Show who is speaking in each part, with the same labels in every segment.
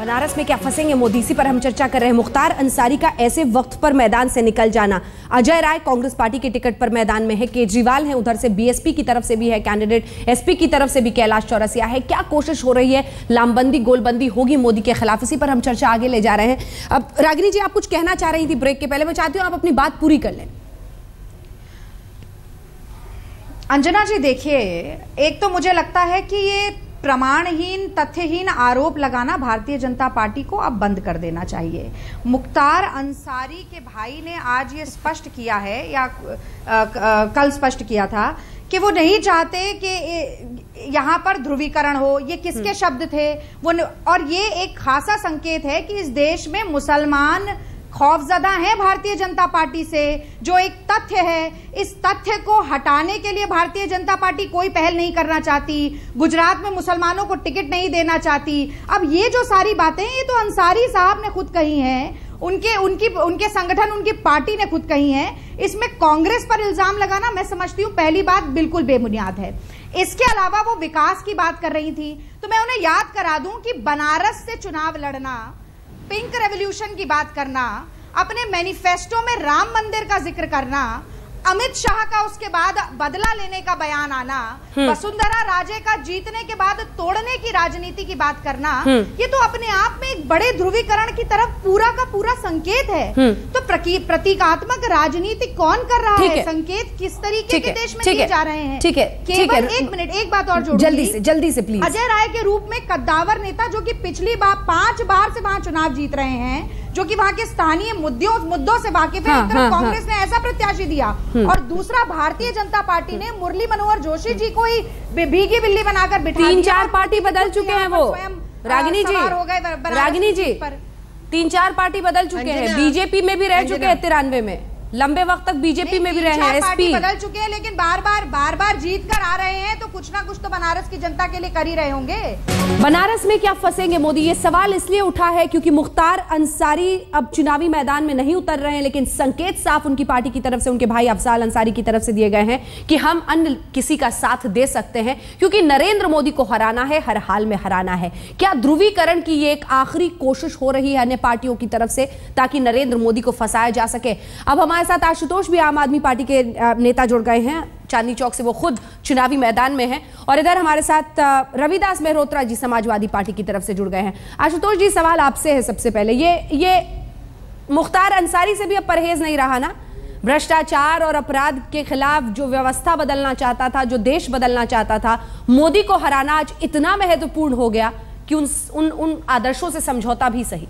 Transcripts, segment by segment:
Speaker 1: बनारस में क्या फंसेंगे मोदी, इसी पर हम चर्चा कर रहे हैं। मुख्तार अंसारी का ऐसे वक्त पर मैदान से निकल जाना। अजय राय कांग्रेस पार्टी के टिकट पर मैदान में है, केजरीवाल है, उधर से बीएसपी की तरफ से भी है कैंडिडेट, एसपी की तरफ से भी कैलाश चौरसिया है। क्या कोशिश हो रही है, लामबंदी गोलबंदी होगी मोदी के खिलाफ, इसी पर हम चर्चा आगे ले जा रहे हैं। अब रागिनी जी, आप कुछ कहना चाह रही थी ब्रेक के पहले, मैं चाहती हूँ आप अपनी बात पूरी कर लें।
Speaker 2: अंजना जी देखिए, एक तो मुझे लगता है कि ये प्रमाणहीन तथ्यहीन आरोप लगाना भारतीय जनता पार्टी को अब बंद कर देना चाहिए। मुख्तार अंसारी के भाई ने आज ये स्पष्ट किया है, या कल स्पष्ट किया था कि वो नहीं चाहते कि यहाँ पर ध्रुवीकरण हो। ये किसके शब्द थे वो, और ये एक खासा संकेत है कि इस देश में मुसलमान खौफजदा है भारतीय जनता पार्टी से, जो एक तथ्य है। इस तथ्य को हटाने के लिए भारतीय जनता पार्टी कोई पहल नहीं करना चाहती, गुजरात में मुसलमानों को टिकट नहीं देना चाहती। अब ये जो सारी बातें ये तो अंसारी साहब ने खुद कही हैं, उनके संगठन, उनकी पार्टी ने खुद कही हैं। इसमें कांग्रेस पर इल्जाम लगाना मैं समझती हूँ पहली बात बिल्कुल बेबुनियाद है। इसके अलावा वो विकास की बात कर रही थी, तो मैं उन्हें याद करा दूं कि बनारस से चुनाव लड़ना, पिंक रेवोल्यूशन की बात करना, अपने मैनिफेस्टो में राम मंदिर का जिक्र करना, अमित शाह का उसके बाद बदला लेने का बयान आना, वसुंधरा राजे का जीतने के बाद तोड़ने की राजनीति की बात करना, ये तो अपने आप में एक बड़े ध्रुवीकरण की तरफ पूरा का पूरा संकेत है। तो प्रतीकात्मक राजनीति कौन कर रहा है, संकेत किस तरीके के देश में दिए जा रहे हैं।
Speaker 1: ठीक है,
Speaker 2: केवल एक मिनट, एक बात और जोड़ूंगी
Speaker 1: जल्दी से प्लीज।
Speaker 2: अजय राय के रूप में कद्दावर नेता जो कि पिछली बार 5 बार से वहां चुनाव जीत रहे हैं, जो कि वहां के स्थानीय मुद्दों से वाकिफ है। कांग्रेस ने ऐसा प्रत्याशी दिया, और दूसरा भारतीय जनता पार्टी ने मुरली मनोहर जोशी जी को ही भीगी बिल्ली बनाकर बिठा
Speaker 1: 3-4 पार्टी बदल चुके हैं वो। रागिनी जी 3-4 पार्टी बदल चुके हैं, बीजेपी में भी रह चुके हैं 93 में, लंबे वक्त तक बीजेपी में भी रहे हैं, एसपी
Speaker 2: बदल चुके हैं, लेकिन बार बार जीत कर आ रहे हैं, तो कुछ ना कुछ तो बनारस की जनता के लिए कर ही रहे होंगे।
Speaker 1: बनारस में क्या फंसेंगे मोदी, ये सवाल इसलिए उठा है क्योंकि मुख्तार अंसारी अब चुनावी मैदान में नहीं उतर रहे हैं, लेकिन संकेत साफ उनकी पार्टी की तरफ से, उनके भाई अफजाल अंसारी की तरफ से दिए गए हैं कि हम अन्य किसी का साथ दे सकते हैं, क्योंकि नरेंद्र मोदी को हराना है, हर हाल में हराना है। क्या ध्रुवीकरण की ये एक आखिरी कोशिश हो रही है अन्य पार्टियों की तरफ से, ताकि नरेंद्र मोदी को फंसाया जा सके? अब हमारे साथ आशुतोष भी आम आदमी पार्टी के नेता जुड़ गए हैं, चांदनी चौक से, वो खुद चुनावी मैदान में हैं, और इधर हमारे साथ रविदास मेहरोत्रा जी समाजवादी पार्टी की तरफ से जुड़ गए हैं। आशुतोष जी, सवाल आपसे है सबसे पहले, ये मुख्तार अंसारी से भी अब परहेज नहीं रहा ना? भ्रष्टाचार और अपराध के खिलाफ जो व्यवस्था बदलना चाहता था, जो देश बदलना चाहता था, मोदी को हराना आज इतना महत्वपूर्ण हो गया कि उन आदर्शों से समझौता भी सही।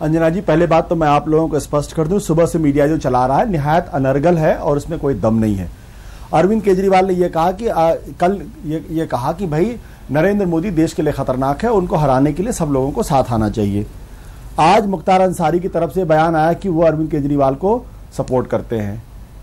Speaker 3: अंजना जी, पहले बात तो मैं आप लोगों को स्पष्ट कर दूं, सुबह से मीडिया जो चला रहा है निहायत अनर्गल है और उसमें कोई दम नहीं है। अरविंद केजरीवाल ने यह कहा कि कल ये कहा कि भाई नरेंद्र मोदी देश के लिए खतरनाक है, उनको हराने के लिए सब लोगों को साथ आना चाहिए। आज मुख्तार अंसारी की तरफ से बयान आया कि वो अरविंद केजरीवाल को सपोर्ट करते हैं।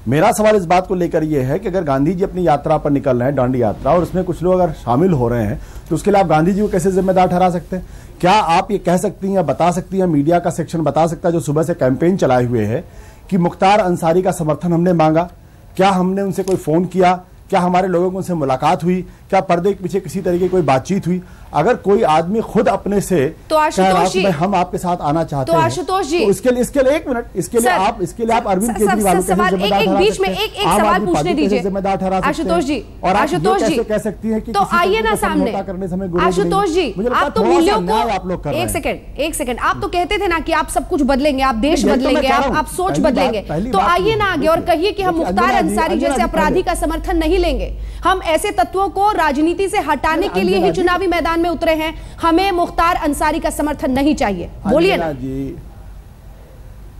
Speaker 3: मेरा सवाल इस बात को लेकर यह है कि अगर गांधी जी अपनी यात्रा पर निकल रहे हैं, दांडी यात्रा, और उसमें कुछ लोग अगर शामिल हो रहे हैं, तो उसके लिए आप गांधी जी को कैसे जिम्मेदार ठहरा सकते हैं? क्या आप ये कह सकती हैं या बता सकती हैं, मीडिया का सेक्शन बता सकता है जो सुबह से कैंपेन चलाए हुए है, कि मुख्तार अंसारी का समर्थन हमने मांगा? क्या हमने उनसे कोई फोन किया? क्या हमारे लोगों को उनसे मुलाकात हुई? क्या पर्दे के पीछे किसी तरीके की कोई बातचीत हुई? अगर कोई आदमी खुद अपने से
Speaker 1: तो आशुतोष जी,
Speaker 3: हम आपके साथ आना चाहते हैं,
Speaker 1: आशुतोष जी,
Speaker 3: तो इसके लिए एक मिनट, इसके लिए आप अरविंद केजरीवाल
Speaker 1: एक बीच में एक सवाल पूछने दीजिए
Speaker 3: जिम्मेदार ठहरा सकते हैं।
Speaker 1: आशुतोष जी,
Speaker 3: और
Speaker 1: आशुतोष जी
Speaker 3: कह सकती हैं कि
Speaker 1: तो आइए ना सामने। आशुतोष जी, आप तो मूल्यों को, एक सेकंड, आप तो कहते थे ना कि आप सब कुछ बदलेंगे, आप देश बदलेंगे, आप सोच बदलेंगे, तो आइए ना आगे और कहिए कि हम मुख्तार अंसारी जैसे अपराधी का समर्थन नहीं लेंगे, हम ऐसे तत्वों को राजनीति से हटाने के लिए ही चुनावी मैदान में उतरे हैं, हमें मुख्तार अंसारी का समर्थन नहीं चाहिए। बोलिए ना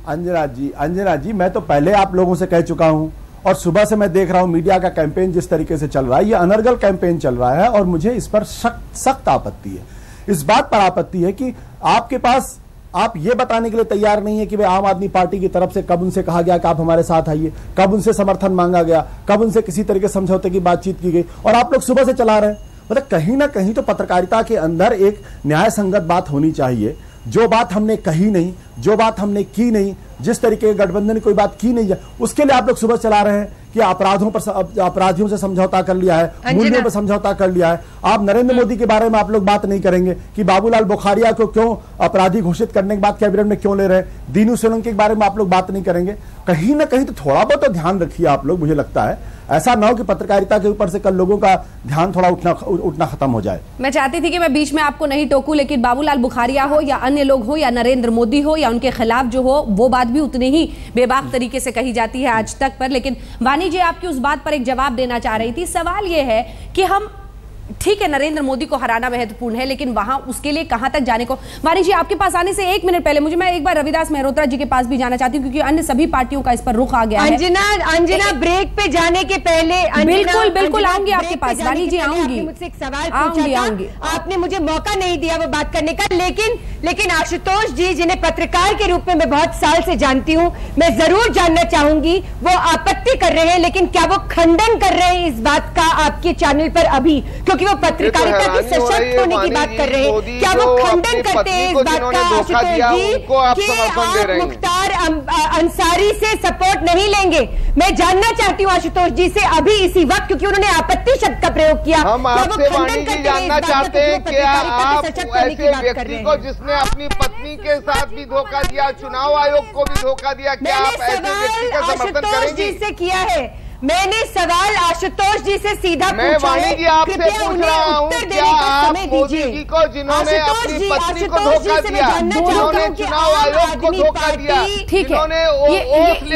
Speaker 3: अंजना जी, मैं तो पहले आप लोगों से कह चुका हूं, और सुबह से मैं देख रहा हूं मीडिया का कैंपेन जिस तरीके से चल रहा है, ये अनर्गल कैंपेन चल रहा है, और मुझे इस पर सख्त आपत्ति है। इस बात पर आपत्ति है कि आपके पास, आप ये बताने के लिए तैयार नहीं है कि भाई आम आदमी पार्टी की तरफ से कब उनसे कहा गया कि आप हमारे साथ आइए, कब उनसे समर्थन मांगा गया, कब उनसे किसी तरीके समझौते की बातचीत की गई, और आप लोग सुबह से चला रहे हैं। मतलब कहीं ना कहीं तो पत्रकारिता के अंदर एक न्याय संगत बात होनी चाहिए। जो बात हमने कही नहीं, जो बात हमने की नहीं, जिस तरीके के गठबंधन ने कोई बात की नहीं है, उसके लिए आप लोग सुबह चला रहे हैं कि अपराधियों से समझौता कर लिया है, मूल्यों पर समझौता कर लिया है। आप नरेंद्र मोदी के बारे में आप लोग बात नहीं करेंगे कि बाबूलाल बुखारिया को क्यों अपराधी घोषित करने के बाद कैबिनेट में क्यों ले रहे हैं, दीनू सोलंकी के बारे में आप लोग बात नहीं करेंगे। कहीं ना कहीं तो थोड़ा बहुत तो ध्यान रखिए आप लोग, मुझे लगता है ऐसा ना हो कि पत्रकारिता के ऊपर से कल लोगों का ध्यान थोड़ा उठना खत्म हो जाए।
Speaker 1: मैं चाहती थी कि मैं बीच में आपको नहीं टोकूं, लेकिन बाबूलाल बुखारिया हो या अन्य लोग हो या नरेंद्र मोदी हो या उनके खिलाफ जो हो, वो बात भी उतनी ही बेबाक तरीके से कही जाती है आज तक पर। लेकिन वानी जी आपकी उस बात पर एक जवाब देना चाह रही थी। सवाल यह है कि हम ठीक है नरेंद्र मोदी को हराना महत्वपूर्ण है, लेकिन वहां उसके लिए कहां तक जाने को। वानी जी आपके पास आने से 1 मिनट पहले मैं एक बार रविदास मेहरोत्रा जी के पास भी जाना चाहती हूँ, क्योंकि अन्य सभी पार्टियों का इस पर रुख आ गया है।
Speaker 4: अंजना ब्रेक पे जाने के पहले
Speaker 1: बिल्कुल आऊंगी आपके पास वानी जी, आऊंगी।
Speaker 4: मुझसे एक सवाल पूछा, आपने मुझे मौका नहीं दिया वो बात करने का। लेकिन आशुतोष जी, जिन्हें पत्रकार के रूप में मैं बहुत साल से जानती हूँ, मैं जरूर जानना चाहूंगी, वो आपत्ति कर रहे हैं, लेकिन क्या वो खंडन कर रहे हैं इस बात का आपके चैनल पर अभी, क्योंकि वो पत्रकारिता की सशक्त होने की बात कर रहे हैं? क्या वो खंडन करते हैं इस बात का आशुतोष जी कि आप मुख्तार अंसारी से सपोर्ट नहीं लेंगे? मैं जानना चाहती हूँ आशुतोष जी से अभी इसी वक्त, क्योंकि उन्होंने आपत्ति शब्द का प्रयोग किया।
Speaker 5: हम आपसे वाणी जी जानना चाहते हैं कि आप ऐसे व्यक्ति को जिसने अपनी पत्नी के साथ भी धोखा दिया, चुनाव आयोग को भी धोखा दिया, क्या आप ऐसे व्यक्ति का समर्थन करेंगे?
Speaker 4: से किया है मैंने सवाल आशुतोष जी से सीधा पूछा है।
Speaker 5: मैं वाणी जी आपसे पूछ रहा हूँ, क्या आप मोदी जी को जिन्होंने अपनी पत्नी को धोखा दिया, जिन्होंने चुनाव आयोग को धोखा दिया,
Speaker 1: ठीक है,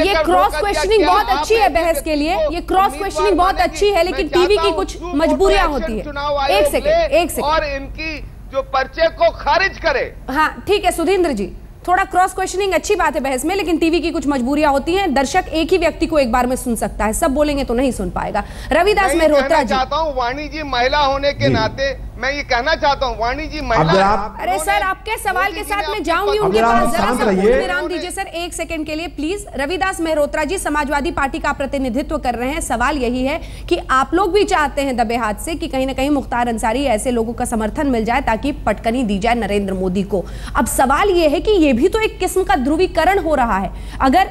Speaker 1: ये क्रॉस क्वेश्चनिंग बहुत अच्छी है बहस के लिए, ये क्रॉस क्वेश्चनिंग बहुत अच्छी है, लेकिन टीवी की कुछ मजबूरियां होती है। एक सेकंड
Speaker 5: और इनकी जो पर्चे को खारिज करे।
Speaker 1: हाँ ठीक है सुधींद्र जी, थोड़ा क्रॉस क्वेश्चनिंग अच्छी बात है बहस में, लेकिन टीवी की कुछ मजबूरियां होती हैं। दर्शक एक ही व्यक्ति को एक बार में सुन सकता है, सब बोलेंगे तो नहीं सुन पाएगा। रविदास मेहरोत्रा जी,
Speaker 5: चाहता हूं वाणी जी महिला होने के नाते मैं ये कहना चाहता हूं, वाणी जी महिला।
Speaker 1: अरे सर आपके सवाल के साथ मैं जाऊंगी उनके पास, जरा सा विराम दीजिए सर 1 सेकंड के लिए प्लीज। रविदास मेहरोत्रा जी समाजवादी पार्टी का प्रतिनिधित्व कर रहे हैं, सवाल यही है कि आप लोग भी चाहते हैं दबे हाथ से कि कहीं ना कहीं मुख्तार अंसारी ऐसे लोगों का समर्थन मिल जाए ताकि पटकनी दी जाए नरेंद्र मोदी को। अब सवाल यह है कि यह भी तो एक किस्म का ध्रुवीकरण हो रहा है। अगर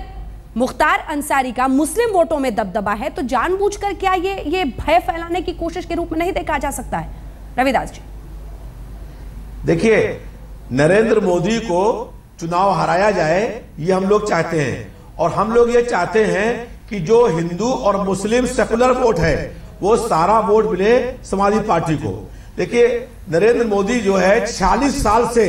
Speaker 1: मुख्तार अंसारी का मुस्लिम वोटों में दबदबा है तो जानबूझकर क्या ये भय फैलाने की कोशिश के रूप में नहीं देखा जा सकता है? रविदास जी
Speaker 6: देखिए, नरेंद्र मोदी को चुनाव हराया जाए ये हम लोग चाहते हैं, और हम लोग ये चाहते हैं कि जो हिंदू और मुस्लिम सेकुलर वोट है वो सारा वोट मिले समाजवादी पार्टी को। देखिए नरेंद्र मोदी जो है 46 साल से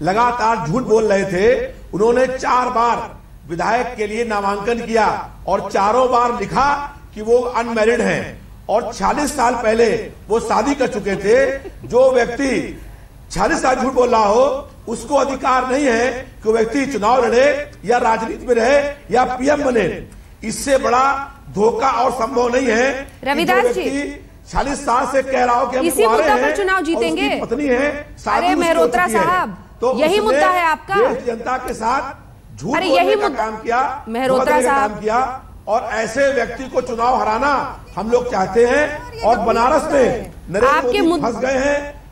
Speaker 6: लगातार झूठ बोल रहे थे। उन्होंने 4 बार विधायक के लिए नामांकन किया और चारों बार लिखा कि वो अनमैरिड हैं, और 46 साल पहले वो शादी कर चुके थे। जो व्यक्ति 46 साल झूठ बोल रहा हो उसको अधिकार नहीं है कि वो व्यक्ति चुनाव लड़े या राजनीति में रहे या पीएम बने। इससे बड़ा धोखा और संभव नहीं है।
Speaker 1: रविदास जी
Speaker 6: 46 साल से कह रहा हो कि हम
Speaker 1: इसी मुद्दा पर चुनाव जीतेंगे,
Speaker 6: पत्नी है,
Speaker 1: अरे मेहरोत्रा साहब तो यही मुद्दा है आपका।
Speaker 6: जनता के साथ झूठ
Speaker 1: अरे यही
Speaker 6: का काम किया,
Speaker 1: मेहरोत्रा साहब
Speaker 6: किया, और ऐसे व्यक्ति को चुनाव हराना हम लोग चाहते हैं। और बनारस में
Speaker 1: आपके
Speaker 6: फंस गए हैं।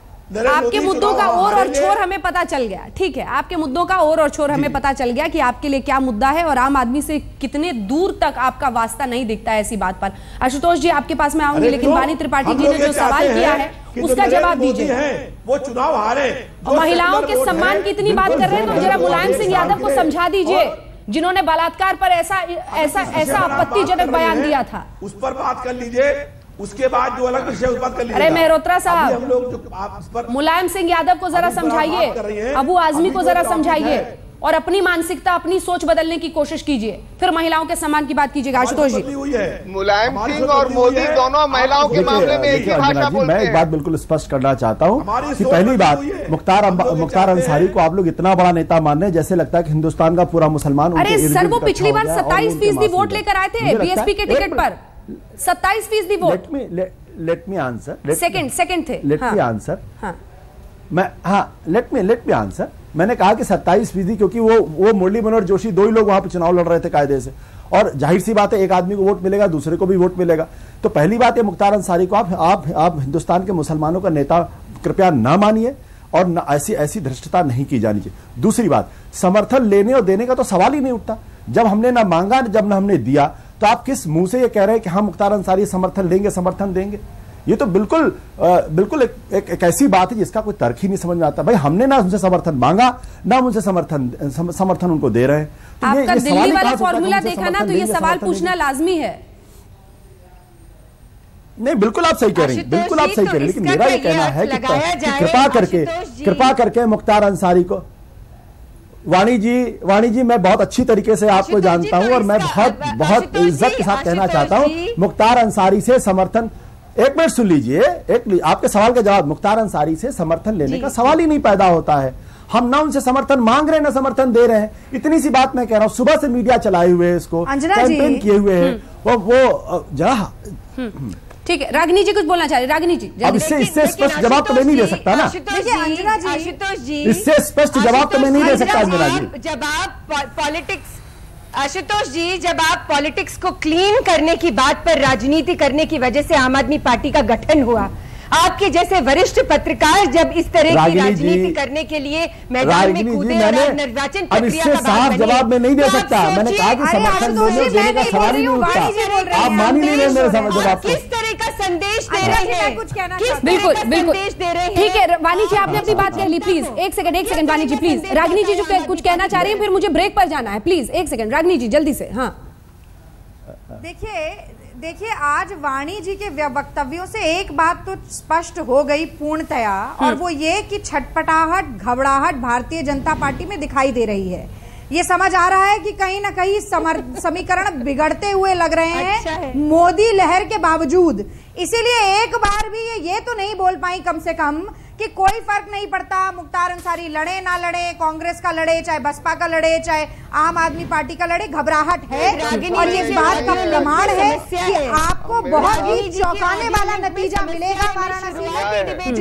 Speaker 1: आपके मुद्दों का और छोर हमें पता चल गया, ठीक है, आपके मुद्दों का और छोर हमें पता चल गया कि आपके लिए क्या मुद्दा है और आम आदमी से कितने दूर तक आपका वास्ता नहीं दिखता है ऐसी बात पर। आशुतोष जी आपके पास मैं आऊंगी, लेकिन वानी त्रिपाठी जी ने जो सवाल किया है उसका जवाब दीजिए।
Speaker 6: वो चुनाव हारे,
Speaker 1: महिलाओं के सम्मान की इतनी बात कर रहे हैं तो जरा मुलायम सिंह यादव को समझा दीजिए, जिन्होंने बलात्कार पर ऐसा आपत्तिजनक बयान दिया था।
Speaker 6: उस पर बात कर लीजिए, उसके बाद जो अलग विषय उस बात कर लीजिए।
Speaker 1: अरे मेहरोत्रा साहब,
Speaker 6: हम लोग जो
Speaker 1: मुलायम सिंह यादव को जरा समझाइए, अबू आजमी को जरा समझाइए और अपनी मानसिकता अपनी सोच बदलने की कोशिश कीजिए, फिर महिलाओं के सम्मान की बात कीजिएगा। आशुतोष जी,
Speaker 5: मुलायम सिंह और मोदी दोनों महिलाओं के मामले में एक ही भाषा बोलते हैं।
Speaker 3: मैं एक बात बिल्कुल स्पष्ट करना चाहता हूं कि पहली बात, मुख्तार अंसारी को आप लोग इतना बड़ा नेता मान रहे हैं जैसे लगता है कि हिंदुस्तान का पूरा मुसलमान।
Speaker 1: अरे सर वो पिछली बार 27% वोट लेकर आए थे बीएसपी के टिकट पर, 27% vote.
Speaker 3: Let me answer,
Speaker 1: second थे।
Speaker 3: Let me answer, let me answer. मैंने कहा कि 27%, क्योंकि वो मुरली मनोहर जोशी 2 ही लोग वहां पे चुनाव लड़ रहे थे कायदे से, और जाहिर सी बात है एक आदमी को वोट मिलेगा दूसरे को भी वोट मिलेगा। तो पहली बात है मुख्तार अंसारी को आप हिंदुस्तान के मुसलमानों का नेता कृपया ना मानिए और न ऐसी धृष्टता नहीं की जानी चाहिए। दूसरी बात, समर्थन लेने और देने का तो सवाल ही नहीं उठता। जब हमने ना मांगा जब ना हमने दिया, तो आप किस मुंह से ये कह रहे हैं कि हम मुख्तार अंसारी समर्थन देंगे? ये तो बिल्कुल एक ऐसी बात है जिसका कोई तर्क ही नहीं समझ में आता। भाई हमने ना उनसे समर्थन मांगा, ना उनसे समर्थन उनको दे रहे हैं। तो
Speaker 1: आपका दिल्ली वाला फॉर्मूला देखा ना, तो ये सवाल पूछना लाजमी है।
Speaker 3: नहीं, बिल्कुल आप सही कह रही हैं, बिल्कुल आप सही कह रही हैं, लेकिन मेरा ये कहना है कि कृपा करके मुख्तार अंसारी को, वाणी जी मैं बहुत अच्छी तरीके से आपको जानता हूं और मैं बहुत इज्जत के साथ कहना चाहता हूं, मुख्तार अंसारी से समर्थन, एक मिनट सुन लीजिए, आपके सवाल का जवाब, मुख्तार अंसारी से समर्थन लेने का सवाल ही नहीं पैदा होता है। हम ना उनसे समर्थन मांग रहे हैं, ना समर्थन दे रहे हैं। इतनी सी बात मैं कह रहा हूं, सुबह से मीडिया चलाए हुए है, इसको कैंपेन किए हुए हैं, वो जरा
Speaker 1: ठीक है। रागिनी जी कुछ बोलना चाह रहे, रागिनी जी।
Speaker 3: अब इससे स्पष्ट जवाब तो मैं नहीं दे सकता ना,
Speaker 2: देखिए अंजना जी, आशुतोष जी,
Speaker 3: इससे स्पष्ट जवाब तो मैं नहीं दे सकता अंजना जी।
Speaker 4: जब आप पॉलिटिक्स, आशुतोष जी, जब आप पॉलिटिक्स को क्लीन करने की बात पर राजनीति करने की वजह से आम आदमी पार्टी का गठन हुआ, आपके जैसे वरिष्ठ पत्रकार जब इस तरह की राजनीति करने के लिए मैदान में कूदे और निर्वाचन प्रक्रिया का भाग बने,
Speaker 3: जवाब में नहीं दे सकता। मैंने कहा कि समर्थन देने का सवाल ही नहीं उठता। आप मान ही नहीं रहे मेरे जवाब।
Speaker 4: किस तरह का संदेश दे रहे हैं?
Speaker 1: बिल्कुल संदेश दे रहे हैं। ठीक है वाणी जी, आपने अपनी बात कह ली। प्लीज एक सेकंड वाणी जी, प्लीज। रागिनी जी जो कुछ कहना चाह रही है, फिर मुझे ब्रेक पर जाना है। प्लीज एक सेकंड रागिनी जी, जल्दी से। हाँ
Speaker 2: देखिए आज वाणी जी के वक्तव्यों से एक बात तो स्पष्ट हो गई पूर्णतया, और वो ये कि छटपटाहट, घबराहट भारतीय जनता पार्टी में दिखाई दे रही है। ये समझ आ रहा है कि कहीं ना कहीं समीकरण बिगड़ते हुए लग रहे हैं मोदी लहर के बावजूद। इसीलिए एक बार भी ये तो नहीं बोल पाई कम से कम कि कोई फर्क नहीं पड़ता मुख्तार अंसारी लड़े ना लड़े, कांग्रेस का लड़े, चाहे बसपा का लड़े, चाहे आम आदमी पार्टी का लड़े, घबराहट है। और ये बात का प्रमाण है कि आपको बहुत ही चौंकाने वाला नतीजा मिलेगा वाराणसी में,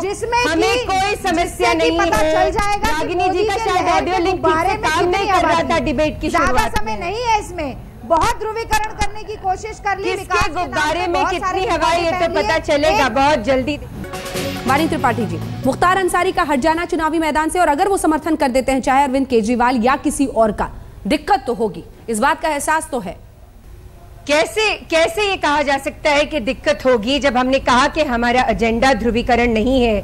Speaker 2: जिसमें
Speaker 4: हमें कोई समस्या नहीं है।
Speaker 2: पता चल जाएगा
Speaker 4: रागिनी जी का शायद ऑडियो लिंक बारे में काम नहीं कर रहा था डिबेट की शुरुआत।
Speaker 2: ज्यादा समय नहीं है इसमें, बहुत ध्रुवीकरण करने की कोशिश कर ली।
Speaker 4: किसके गुब्बारे में कितनी हवा, ये तो पता चलेगा बहुत जल्दी।
Speaker 1: वाणी त्रिपाठी जी, मुख्तार अंसारी का हट जाना चुनावी मैदान से, और अगर वो समर्थन कर देते हैं चाहे अरविंद केजरीवाल या किसी और का, दिक्कत तो होगी, इस बात का एहसास तो है।
Speaker 4: कैसे ये कहा जा सकता है कि दिक्कत होगी, जब हमने कहा कि हमारा एजेंडा ध्रुवीकरण नहीं है।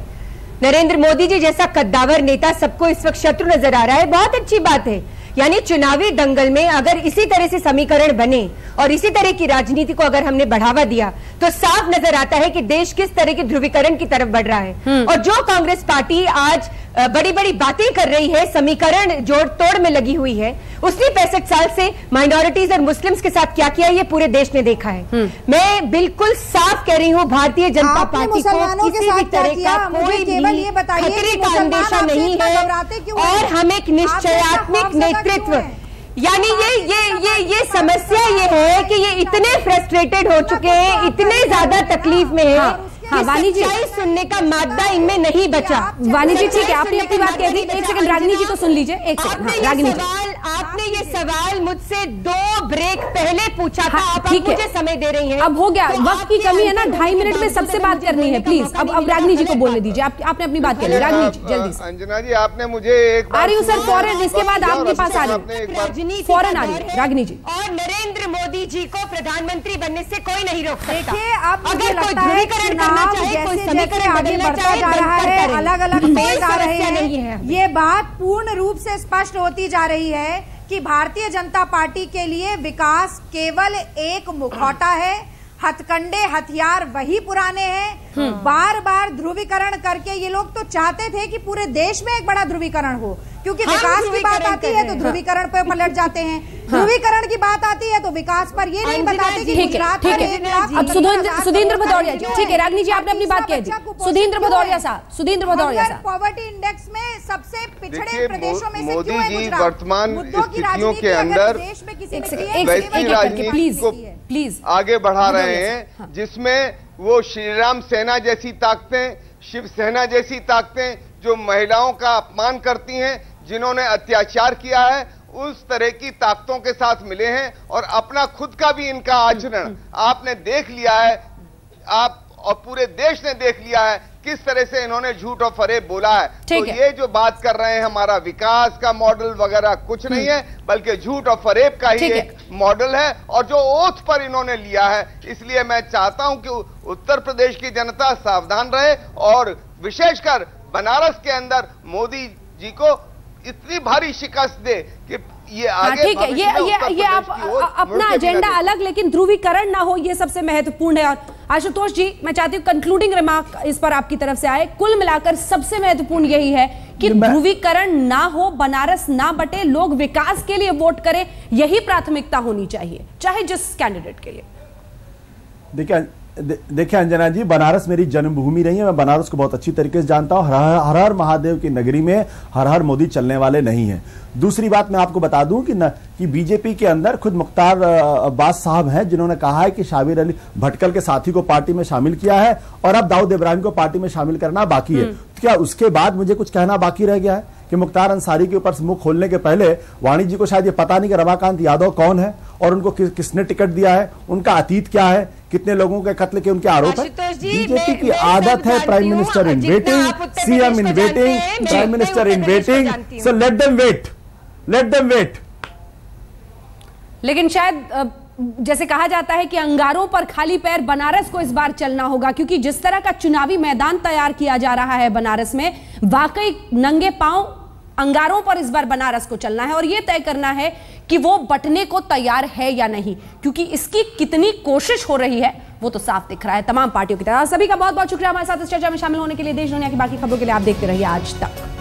Speaker 4: नरेंद्र मोदी जी जैसा कद्दावर नेता सबको इस वक्त शत्रु नजर आ रहा है, बहुत अच्छी बात है। यानी चुनावी दंगल में अगर इसी तरह से समीकरण बने और इसी तरह की राजनीति को अगर हमने बढ़ावा दिया, तो साफ नजर आता है कि देश किस तरह के ध्रुवीकरण की तरफ बढ़ रहा है। और जो कांग्रेस पार्टी आज बड़ी बड़ी बातें कर रही है, समीकरण जोड़ तोड़ में लगी हुई है, उसने 65 साल से माइनॉरिटीज और मुस्लिम्स के साथ क्या किया ये पूरे देश ने देखा है। मैं बिल्कुल साफ कह रही हूँ, भारतीय जनता पार्टी को किसी भी तरह का कोई भी खतरे का अंदेशा नहीं है, और हम एक निश्चयात्मक नेतृत्व, यानी ये समस्या ये है कि ये इतने फ्रस्ट्रेटेड हो चुके हैं, इतने ज्यादा तकलीफ में है। हाँ, वाणी जी सुनने का मादा इनमें नहीं बचा।
Speaker 1: वाणी जी ठीक है, आपने अपनी बात कह दी। एक सेकंड रागिनी जी को सुन लीजिए, एक सेकंड।
Speaker 4: आपने ये सवाल मुझसे 2 ब्रेक पहले पूछा था, आप मुझे समय दे रही हैं।
Speaker 1: अब हो गया, वक्त की कमी है ना, 2.5 मिनट में सबसे बात करनी है। प्लीज अब रागिनी जी को बोलने दीजिए। आपने अपनी बात कह ली, रागिनी जी जल्दी से।
Speaker 5: अंजना जी आपने मुझे एक
Speaker 1: आ रही हूँ सर फौरन, इसके बाद आपके पास आ रही हूँ, फौरन आ रही है रागिनी जी।
Speaker 4: और नरेंद्र मोदी जी को प्रधानमंत्री बनने से कोई नहीं रोक सकता।
Speaker 2: अब मुझे लगता है चुनाव जैसे आगे बढ़ता जा रहा है, अलग अलग फेज आ रहे हैं, ये बात पूर्ण रूप से स्पष्ट होती जा रही है कि भारतीय जनता पार्टी के लिए विकास केवल एक मुखौटा है, हथकंडे हथियार वही पुराने हैं। बार बार ध्रुवीकरण करके ये लोग तो चाहते थे कि पूरे देश में एक बड़ा ध्रुवीकरण हो, क्योंकि विकास की बात आती है तो ध्रुवीकरण पर पलट जाते हैं, ध्रुवीकरण की बात आती है तो विकास पर ये नहीं बताते कि गुजरात में 1 लाख।
Speaker 1: अब सुधींद्र भदौरिया जी, ठीक है रागिनी जी आपने अपनी बात कह दी। सुधींद्र भदौरिया साहब,
Speaker 2: पॉवर्टी इंडेक्स में सबसे पिछड़े प्रदेशों में से
Speaker 5: मोदी जी वर्तमान स्थितियों के अंदर वैसी राजनीति को
Speaker 1: प्लीज
Speaker 5: आगे बढ़ा रहे हैं जिसमें वो श्रीराम सेना जैसी ताकतें, शिवसेना जैसी ताकतें जो महिलाओं का अपमान करती हैं, जिन्होंने अत्याचार किया है, उस तरह की ताकतों के साथ मिले हैं। और अपना खुद का भी इनका आचरण आपने देख लिया है, आप और पूरे देश ने देख लिया है किस तरह से इन्होंने झूठ और फरेब बोला है। तो
Speaker 1: है।
Speaker 5: ये जो बात कर रहे हैं हमारा विकास का मॉडल वगैरह कुछ नहीं है, बल्कि झूठ और फरेब का ही एक मॉडल है, और जो ओथ पर इन्होंने लिया है। इसलिए मैं चाहता हूं कि उत्तर प्रदेश की जनता सावधान रहे और विशेषकर बनारस के अंदर मोदी जी को इतनी भारी शिकस्त दे कि ये आगे
Speaker 1: ठीक है, ये आप अपना एजेंडा अलग, लेकिन ध्रुवीकरण ना हो, ये सबसे महत्वपूर्ण है। और आशुतोष जी, मैं चाहती हूँ कंक्लूडिंग रिमार्क इस पर आपकी तरफ से आए। कुल मिलाकर सबसे महत्वपूर्ण यही है कि ध्रुवीकरण ना हो, बनारस ना बटे, लोग विकास के लिए वोट करें, यही प्राथमिकता होनी चाहिए, चाहे जिस कैंडिडेट के लिए।
Speaker 3: देखिए अंजना जी, बनारस मेरी जन्मभूमि रही है, मैं बनारस को बहुत अच्छी तरीके से जानता हूं। हर हर महादेव की नगरी में हर हर मोदी चलने वाले नहीं हैं। दूसरी बात मैं आपको बता दूं कि बीजेपी के अंदर खुद मुख्तार अब्बास साहब हैं, जिन्होंने कहा है कि शाबिर अली भटकल के साथी को पार्टी में शामिल किया है और अब दाऊद इब्राहिम को पार्टी में शामिल करना बाकी है। तो क्या उसके बाद मुझे कुछ कहना बाकी रह गया है कि मुख्तार अंसारी के ऊपर मुंह खोलने के पहले वाणी जी को शायद ये पता नहीं कि रमाकांत यादव कौन है और उनको किसने टिकट दिया है, उनका अतीत क्या है, कितने लोगों के कत्ल के उनके आरोप है। बीजेपी की आदत है prime minister in waiting, CM in waiting, prime minister in waiting, so let them wait, let them wait.
Speaker 1: लेकिन शायद जैसे कहा जाता है कि अंगारों पर खाली पैर बनारस को इस बार चलना होगा, क्योंकि जिस तरह का चुनावी मैदान तैयार किया जा रहा है बनारस में, वाकई नंगे पांव अंगारों पर इस बार बनारस को चलना है और यह तय करना है कि वो बटने को तैयार है या नहीं, क्योंकि इसकी कितनी कोशिश हो रही है वो तो साफ दिख रहा है तमाम पार्टियों की तरह। सभी का बहुत बहुत शुक्रिया हमारे साथ इस चर्चा में शामिल होने के लिए। देश दुनिया की बाकी खबरों के लिए आप देखते रहिए आज तक।